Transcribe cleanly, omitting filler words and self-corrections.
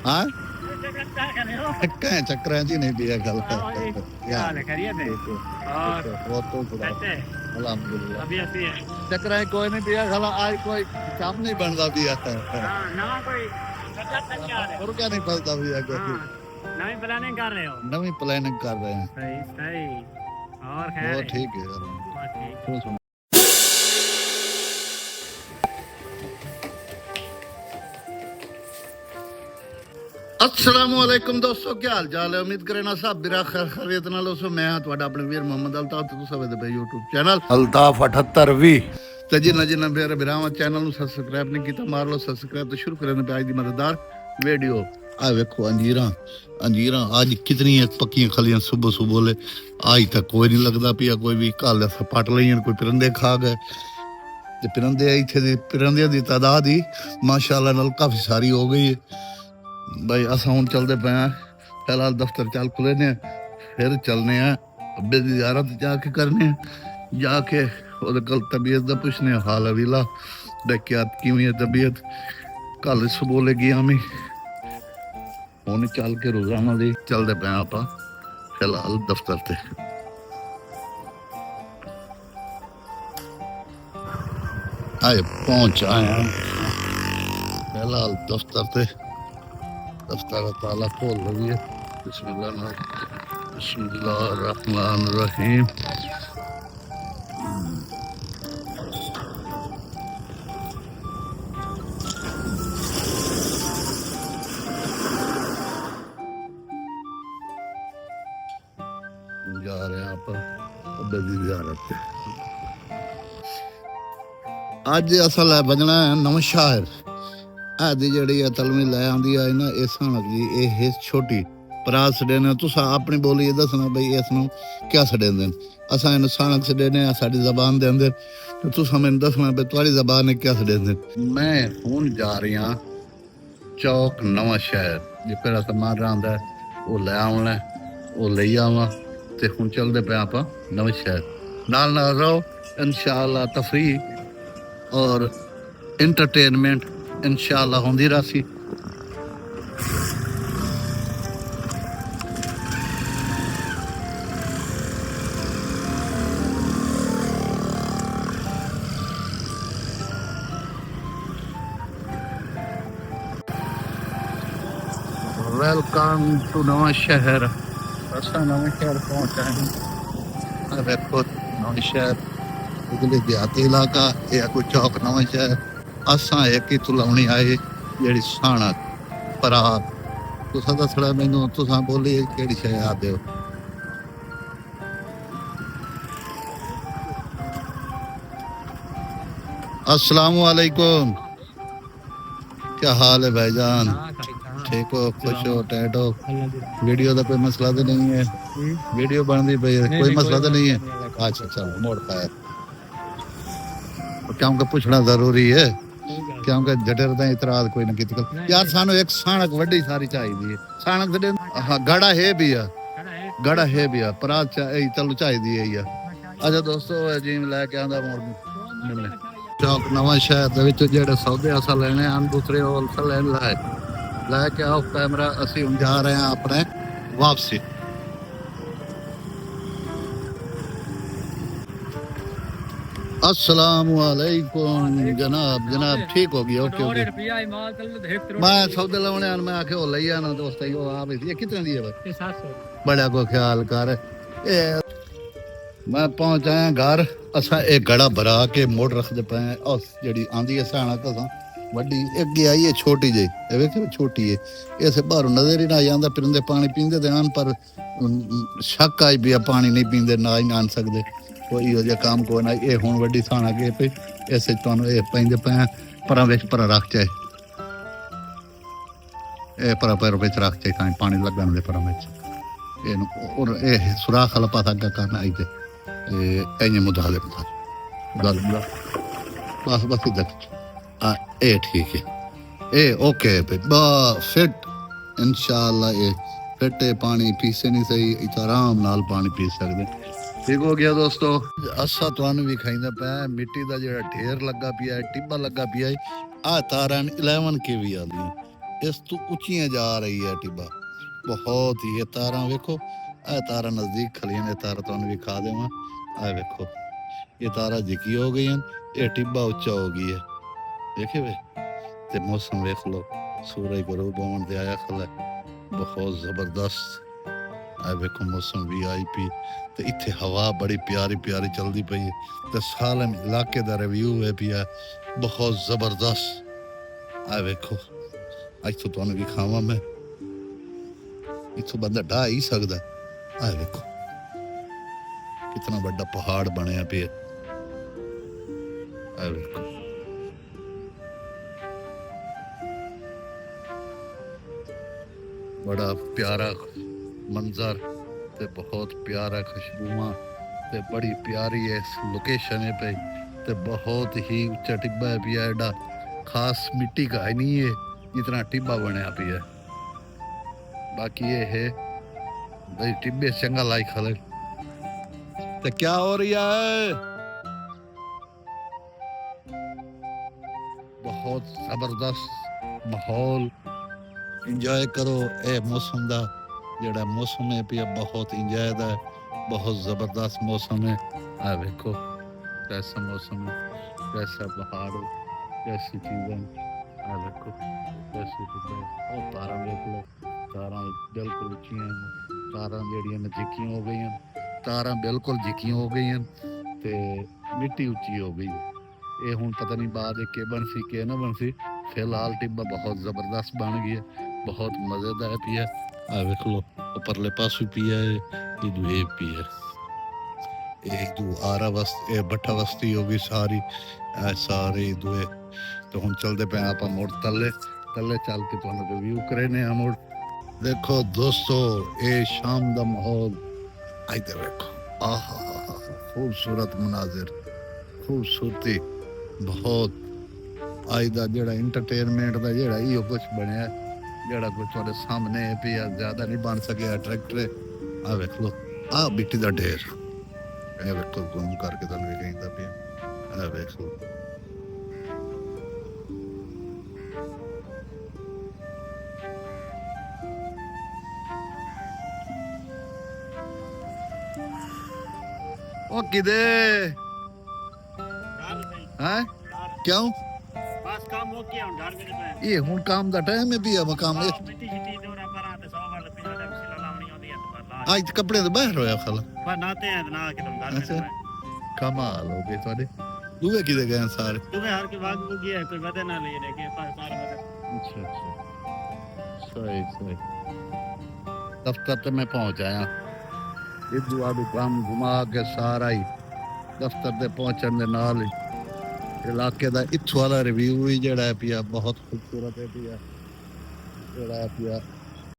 हाँ कहीं चक्कर जी नहीं पिया कल चक्कर कोई नहीं पिया खाला आज कोई काम नहीं बनता पिया और क्या नहीं फलता पिया नवी प्लानिंग कर रहे हो? नवी प्लानिंग कर रहे हैं। सही सही। और वो खैर ठीक है ठीक। अस्सलाम वालेकुम दोस्तों, क्या हाल चाल है? उम्मीद करें ना सब बिरा खैरियत नाल हो। मैं हाँ तुहाडा अपने वीर मोहम्मद अल्ताफ ते तुसां वेखदे पे YouTube चैनल अल्ताफ 78 ते जिन्ना मेरे बिरावा चैनल नु सब्सक्राइब नहीं किया मार लो सब्सक्राइब। तो शुरू करें पे आज दी मजेदार वीडियो। आ वेखो अंजीरा आज कितनी पक्कियां खलियां सुबह सुबह ले। आज तक कोई नहीं लगता पिया कोई भी कल पट लियां कोई परिंदे खा गए ते परिंदे इत्थे दे परिंदे दी तादाद ही माशाअल्लाह नाल काफी सारी हो गई है भाई। अस हूँ चलते पे हैं फिलहाल दफ्तर चल खुले ने फिर चलने हैं अब्बे की ज़ियारत जाके करने जाके ओहदे कल तबीयत का पुछने हाल अवीला देखिया किवें है तबीयत। कल सुबह लगी हमें हूँ चल के रोजाना दी चलते पे आप फिलहाल दफ्तर से। आए पहुंच आए हैं फिलहाल दफ्तर से। दफ्तर ताला खोल रही है। बिस्मिल्लाहिर्रहमानिर्रहीम। जा रहे हैं आप अब्बे दी ज़ियारत पे। अज असल है बजना है नौशहर। आदि जड़ी तलवी लै आंदी है ना इस सनक जी ये छोटी परात सडेने तुसा अपनी बोली दसना बई इसनों क्या सडेंदे असा इन सनक सडेने साडी जबान दे अंदर तो तुसा मैनू दसना बई तुहाडी जबान ने क्या सडेंदे। मैं हुण जा रही हां चौक नवा शहर जे पेरा समान रहा वो लै आउणा वो लई आवां ते हुण चलदे पे आपां नवे शहर। नाल नाल रहो इंशाअल्लाह तफरीह और इंटरटेनमेंट इंशाअल्लाह होंदी रासी। वेलकम टू नवा शहर। असा नवा शहर पहुंचा है। देखो नवा शहर देहाती इलाका या कोई चौक नवा शहर। असा एक ही तुलावनी आए जी साणक परात तुसा दसना मैनू तुसा बोली केड़ी शे आदे हो। अस्सलाम वालेकुम, क्या हाल है भाईजान? ठीक हो, खुश हो, टाइट हो? वीडियो का कोई मसला तो नहीं है? वीडियो बनती पई कोई मसला तो नहीं है? अच्छा चलो मोड़ पाया क्योंकि पूछना जरूरी है क्योंकि जटर का इतराज कोई ना कित यार सानू एक साणक वड्डी सारी चाहिए साणक दे। हाँ गड़ा है भी है गड़ा है भी है परात चलो चाहिए है। अच्छा दोस्तों जीम लैके आंदा मोड़ मिलने चौक नवा शहर दे विच जेड़े सौदे असा लेने हैं दूसरे होलसेल लैके आओ कैमरा। असी हुण जा रहे हैं अपने वापसी। अस्सलाम वालेकुम जनाब ठीक हो गया ओके ओके। मैं सौदे लवने मैं आखे हो लई आना दोस्त यो आप ये कितने दी है भाई? 700। बड़ा को ख्याल कर मैं पहुंच आया घर। असा एक गड़ा भरा के मोड़ रखते पे और जड़ी आंदी है साणक असा वड्डी अगे आई है छोटी जी वेखे छोटी है इसे बाहरों नजर ही ना आंदा परिंदे पानी पींदे ते आन पर शक आई भी पानी नहीं पींदे ना ही आन सकते कोई हो जा काम को ना। ये हुण वड्डी साणा के पे ऐसे तुहानू ये पैंदे पे परा विच परा रख चाहे ए परा पैर विच रख चाहे तां पानी लगन दे परा विच एनु और ए सुराख वाला पासा अग्गा करना आई ते एने मुदा दे पता गल बस बस इधर आ ए ठीक है ए ओके पे बस फिट इंशाअल्लाह ये फिट पानी पीसे नहीं सही इत आराम नाल पानी पी सकदे। ठीक हो गया दोस्तों। असा तुहानू भी खाइंदा पिया मिट्टी का जो ढेर लगा पिया टिब्बा लगा पिया आ तारा 11 के भी आंदी ਇਸ ਤੋਂ ਉੱਚੀਆਂ ਜਾ ਰਹੀ ਹੈ ਟਿੱਬਾ ਬਹੁਤ ਹੀ। ਇਹ ਤਾਰਾਂ ਵੇਖੋ, ਇਹ ਤਾਰਾਂ ਨਜ਼ਦੀਕ ਖਲੀਆਂ ਨੇ, ਤਾਰਾਂ ਤੁਹਾਨੂੰ ਵਿਖਾ ਦੇਵਾਂ। ਇਹ ਵੇਖੋ ਇਹ ਤਾਰਾਂ ਜਿੱਕੀ ਹੋ ਗਈਆਂ, ਇਹ ਟਿੱਬਾ ਉੱਚਾ ਹੋ ਗਈ ਹੈ, ਵੇਖੇ ਵੇ। ਤੇ ਮੌਸਮ ਵੇਖ ਲਓ, ਸੂਰਜ ਗਰੂਬ ਹੋਣ ਤੇ ਆਇਆ ਖਲਾ, ਬਹੁਤ ਜ਼ਬਰਦਸਤ। ਇਹ ਵੇਖੋ ਮੌਸਮ VIP, ਤੇ ਇੱਥੇ ਹਵਾ ਬੜੀ ਪਿਆਰੀ ਪਿਆਰੀ ਚੱਲਦੀ ਪਈ ਹੈ, ਤੇ ਸਾਲਮ ਇਲਾਕੇ ਦਾ ਰਿਵਿਊ ਹੈ ਪਿਆ ਬਹੁਤ ਜ਼ਬਰਦਸਤ। ਇਹ ਵੇਖੋ ਇੱਥੋਂ ਤੁਹਾਨੂੰ ਵਿਖਾਵਾਂ ਮੈਂ, ਇੱਥੋਂ ਬੰਦਾ ਢਾਹ ਹੀ ਸਕਦਾ। ਇਹ ਵੇਖੋ ਕਿਤਨਾ ਵੱਡਾ ਪਹਾੜ ਬਣਿਆ ਪਿਆ। ਇਹ ਵੇਖੋ ਬੜਾ ਪਿਆਰਾ ਮੰਜ਼ਰ ਤੇ ਬਹੁਤ ਪਿਆਰਾ ਖੁਸ਼ਬੂਆਂ ਤੇ ਬੜੀ ਪਿਆਰੀ ਇਸ ਲੋਕੇਸ਼ਨ ਹੈ ਪਈ, ਤੇ ਬਹੁਤ ਹੀ ਉੱਚਾ ਟਿੱਬਾ ਹੈ ਪਿਆ। ਐਡਾ ਖਾਸ ਮਿੱਟੀ का है नहीं है जितना टिब्बा बनया पिया। बाकी ये है भाई टिब्बे चंगा लाई खले। तो क्या हो रहा है, बहुत जबरदस्त माहौल, इंजॉय करो। ए मौसम दा जेड़ा मौसम है पिया बहुत इंजॉय दा, बहुत जबरदस्त मौसम है। आ देखो कैसा मौसम है, कैसा पहाड़, कैसी चीजें। आ देखो कैसी चीजें, और तारा देख लो, तारा बिल्कुल उच्चियां ने, तारा जेड़ियां ने जिक्कियां हो गई, तारा बिल्कुल जिक्कियां हो गई ते मिट्टी उच्ची हो गई। ये हुण पता नहीं बाद के बनसी के ना बनसी, फिलहाल टिब्बा बहुत जबरदस्त बन गया, बहुत मजेदार पिया। आ देख लो परले पासू पिया है, इधू ये पिया, इधू आरा बस्ती, ये भट्ठा बस्ती हो गई सारी, सारे इधू। तो हम चलते पे आप मोड़ तले तले चल के तुहानू रिव्यू करे ने मोड़। देखो दोस्तों ये शाम दा माहौल, इधर देखो, आहा खूबसूरत मनाजिर, खूबसूरती बहुत। अज दा जेड़ा इंटरटेनमेंट दा जेड़ा इहो कुछ बनया, जेड़ा कुछ तुहाडे सामने है पिया, ज्यादा नहीं बन सकिया ट्रैक्टर। आ वेख लो, आ मिट्टी दा ढेर, ए वेखो जूम करके तुहानू दिखाइंदा पिया। आ वेख लो ओ किदे हैं क्यों? बस काम हो गया, घर में पे ये हुण काम दा टाइम है पिया, मकाम मिट्टी छिटी दौरा परा ते 100 वाले पिछले टाइम से लावनी होती है तो ला आज कपड़े तो बाहर होया खला। पर नाते हैं ना कि तुम घर में अच्छा। पे कमाल हो गए तुहाडे। दूए किदे गए सारे? तुम्हें हर के भाग को गया, कोई वदे ना ले लेके पास सारा वदे। अच्छा अच्छा, सही सही। दफ्तर ते मैं पहुंच आया, इधू आदू काम घुमा के सारा ही दफ्तर ते पहुंचने दे नाल ही इलाके दा इत्थों वाला रिव्यू ही जेड़ा है पिया बहुत खूबसूरत है पिया, जेड़ा है पिया